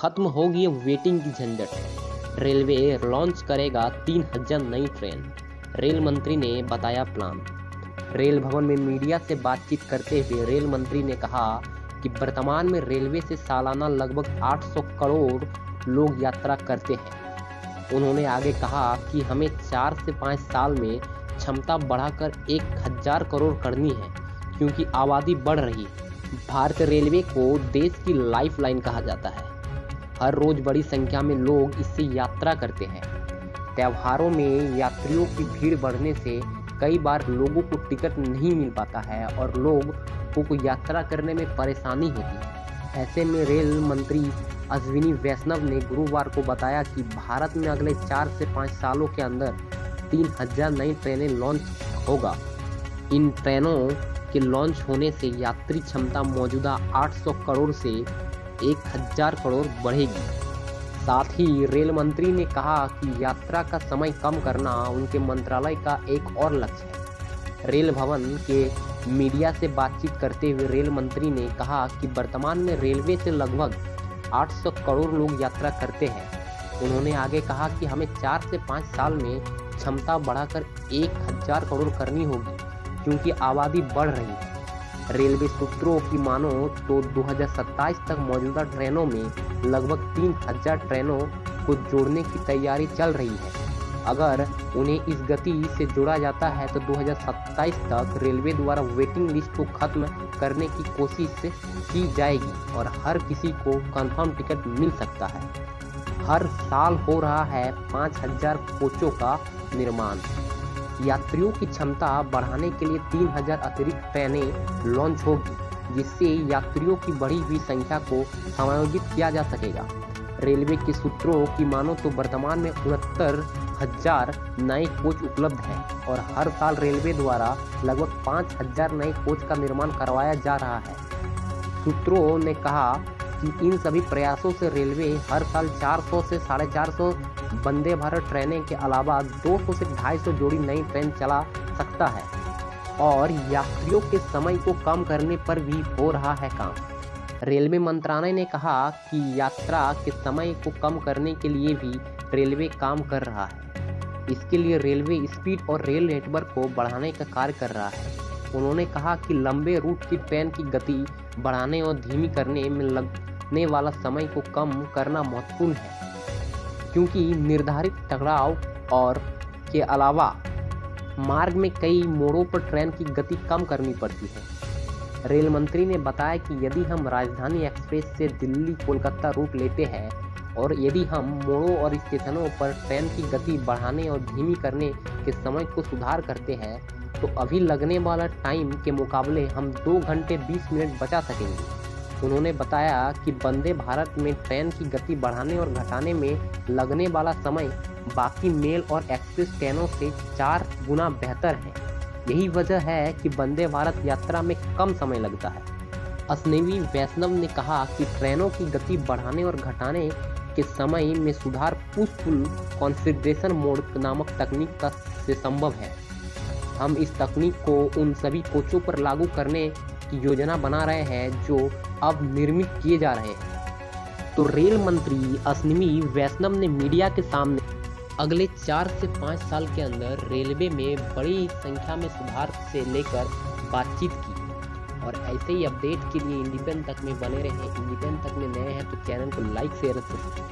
खत्म होगी वेटिंग की झंझट। रेलवे लॉन्च करेगा 3000 नई ट्रेन। रेल मंत्री ने बताया प्लान। रेल भवन में मीडिया से बातचीत करते हुए रेल मंत्री ने कहा कि वर्तमान में रेलवे से सालाना लगभग 800 करोड़ लोग यात्रा करते हैं। उन्होंने आगे कहा कि हमें 4 से 5 साल में क्षमता बढ़ाकर 1000 करोड़ करनी है, क्योंकि आबादी बढ़ रही है। भारतीय रेलवे को देश की लाइफलाइन कहा जाता है। हर रोज बड़ी संख्या में लोग इससे यात्रा करते हैं। त्योहारों में यात्रियों की भीड़ बढ़ने से कई बार लोगों को टिकट नहीं मिल पाता है और लोगों को यात्रा करने में परेशानी होती है। ऐसे में रेल मंत्री अश्विनी वैष्णव ने गुरुवार को बताया कि भारत में अगले 4 से 5 सालों के अंदर 3000 नई ट्रेनें लॉन्च होगा। इन ट्रेनों के लॉन्च होने से यात्री क्षमता मौजूदा 800 करोड़ से 1000 करोड़ बढ़ेगी। साथ ही रेल मंत्री ने कहा कि यात्रा का समय कम करना उनके मंत्रालय का एक और लक्ष्य है। रेल भवन के मीडिया से बातचीत करते हुए रेल मंत्री ने कहा कि वर्तमान में रेलवे से लगभग 800 करोड़ लोग यात्रा करते हैं। उन्होंने आगे कहा कि हमें 4 से 5 साल में क्षमता बढ़ाकर 1000 करोड़ करनी होगी, क्योंकि आबादी बढ़ रही है। रेलवे सूत्रों की मानो तो 2027 तक मौजूदा ट्रेनों में लगभग 3000 ट्रेनों को जोड़ने की तैयारी चल रही है। अगर उन्हें इस गति से जोड़ा जाता है तो 2027 तक रेलवे द्वारा वेटिंग लिस्ट को खत्म करने की कोशिश की जाएगी और हर किसी को कंफर्म टिकट मिल सकता है। हर साल हो रहा है 5000 कोचों का निर्माण। यात्रियों की क्षमता बढ़ाने के लिए 3000 अतिरिक्त ट्रेनें लॉन्च होगी, जिससे यात्रियों की बढ़ी हुई संख्या को समायोजित किया जा सकेगा। रेलवे के सूत्रों की मानो तो वर्तमान में 69,000 नए कोच उपलब्ध हैं और हर साल रेलवे द्वारा लगभग 5000 नए कोच का निर्माण करवाया जा रहा है। सूत्रों ने कहा कि इन सभी प्रयासों से रेलवे हर साल 400 से 450 वंदे भारत ट्रेनें के अलावा 200 से 250 जोड़ी नई ट्रेन चला सकता है और यात्रियों के समय को कम करने पर भी हो रहा है काम। रेलवे मंत्रालय ने कहा कि यात्रा के समय को कम करने के लिए भी रेलवे काम कर रहा है। इसके लिए रेलवे स्पीड और रेल नेटवर्क को बढ़ाने का कार्य कर रहा है। उन्होंने कहा कि लंबे रूट की ट्रेन की गति बढ़ाने और धीमी करने में लगने वाला समय को कम करना महत्वपूर्ण है, क्योंकि निर्धारित टकराव और के अलावा मार्ग में कई मोड़ों पर ट्रेन की गति कम करनी पड़ती है। रेल मंत्री ने बताया कि यदि हम राजधानी एक्सप्रेस से दिल्ली कोलकाता रूट लेते हैं और यदि हम मोड़ों और स्टेशनों पर ट्रेन की गति बढ़ाने और धीमी करने के समय को सुधार करते हैं तो अभी लगने वाला टाइम के मुकाबले हम 2 घंटे 20 मिनट बचा सकेंगे। उन्होंने बताया कि वंदे भारत में ट्रेन की गति बढ़ाने और घटाने में लगने वाला समय बाकी मेल और एक्सप्रेस ट्रेनों से 4 गुना बेहतर है। यही वजह है कि वंदे भारत यात्रा में कम समय लगता है। अश्विनी वैष्णव ने कहा कि ट्रेनों की गति बढ़ाने और घटाने के समय में सुधार पुश पुल कॉन्फिगरेशन मोड नामक तकनीक से संभव है। हम इस तकनीक को उन सभी कोचों पर लागू करने की योजना बना रहे हैं जो अब निर्मित किए जा रहे हैं। तो रेल मंत्री अश्विनी वैष्णव ने मीडिया के सामने अगले 4 से 5 साल के अंदर रेलवे में बड़ी संख्या में सुधार से लेकर बातचीत की। और ऐसे ही अपडेट के लिए इंडिपेंडेंट तक में बने रहें। इंडिपेंडेंट तक में नए हैं तो चैनल को लाइक शेयर करें।